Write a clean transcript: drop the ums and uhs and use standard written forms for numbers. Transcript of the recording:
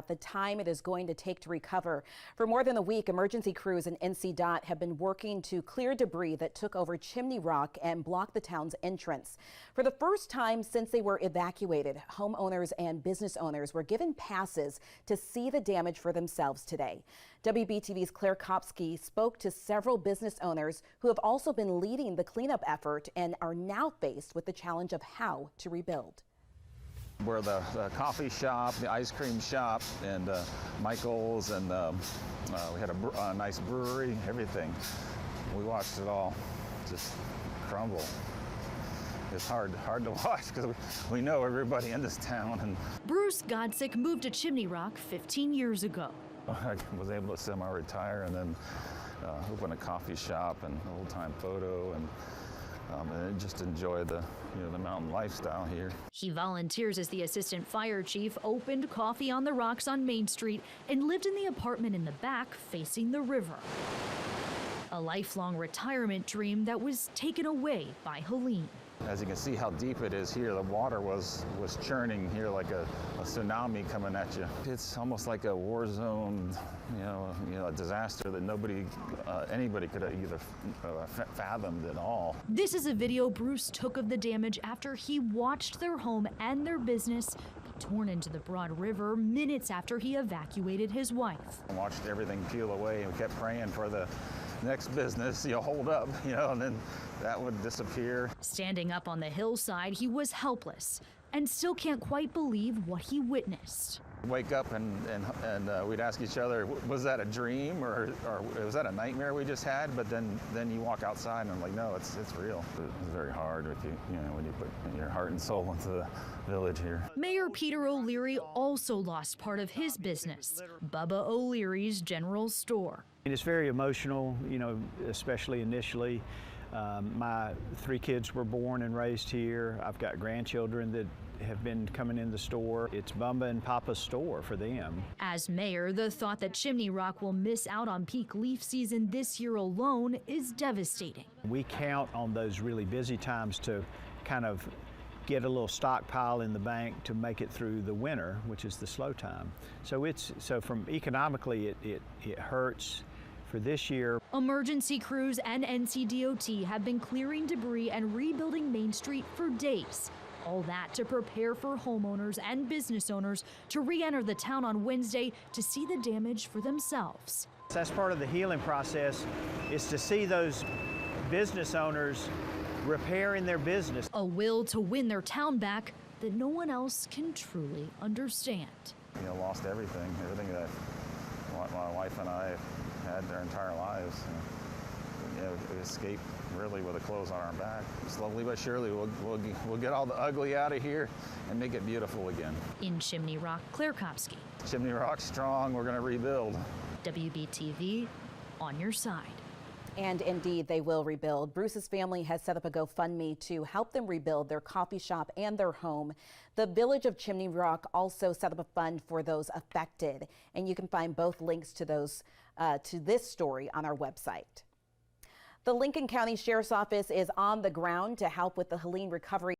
the time it is going to take to recover. For more than a week, emergency crews and NCDOT have been working to clear debris that took over Chimney Rock and blocked the town's entrance. For the first time since they were evacuated, homeowners and business owners were given passes to see the damage for themselves today. WBTV's Claire Kopsky spoke to several business owners who have also been leading the cleanup effort and are now faced with the challenge of how to rebuild. We're the coffee shop, the ice cream shop, and Michael's, and we had a nice brewery, everything. We watched it all just crumble. It's hard to watch because we know everybody in this town. And Bruce Godsick moved to Chimney Rock 15 years ago. I was able to semi-retire and then open a coffee shop and old-time photo, and just enjoy the mountain lifestyle here. He volunteers as the assistant fire chief, opened Coffee on the Rocks on Main Street, and lived in the apartment in the back facing the river. A lifelong retirement dream that was taken away by Helene. As you can see how deep it is here, the water was churning here like a tsunami coming at you. It's almost like a war zone, a disaster that anybody could have either fathomed at all. This is a video Bruce took of the damage after he watched their home and their business be torn into the Broad River minutes after he evacuated his wife. I watched everything peel away and kept praying for the next business, hold up, and then that would disappear. Standing up on the hillside, he was helpless and still can't quite believe what he witnessed. Wake up and we'd ask each other, was that a dream or was that a nightmare we just had? But then you walk outside and I'm like, no, it's real. It's very hard with when you put your heart and soul into the village here. Mayor Peter O'Leary also lost part of his business, Bubba O'Leary's General Store. It's very emotional, especially initially. My 3 kids were born and raised here. I've got grandchildren that have been coming in the store. It's Bumba and Papa's store for them. As mayor, the thought that Chimney Rock will miss out on peak leaf season this year alone is devastating. We count on those really busy times to kind of get a little stockpile in the bank to make it through the winter, which is the slow time. So from economically, it hurts. For this year, emergency crews and NCDOT have been clearing debris and rebuilding Main Street for days. All that to prepare for homeowners and business owners to re-enter the town on Wednesday to see the damage for themselves. That's part of the healing process, is to see those business owners repairing their business. A will to win their town back that no one else can truly understand. Lost everything that my wife and I had their entire lives. We escaped really with the clothes on our back. Slowly but surely, we'll get all the ugly out of here and make it beautiful again. In Chimney Rock, Claire Kopsky. Chimney Rock strong, we're going to rebuild. WBTV, on your side. And indeed, they will rebuild. Bruce's family has set up a GoFundMe to help them rebuild their coffee shop and their home. The village of Chimney Rock also set up a fund for those affected, and you can find both links to this story on our website. The Lincoln County Sheriff's Office is on the ground to help with the Helene recovery.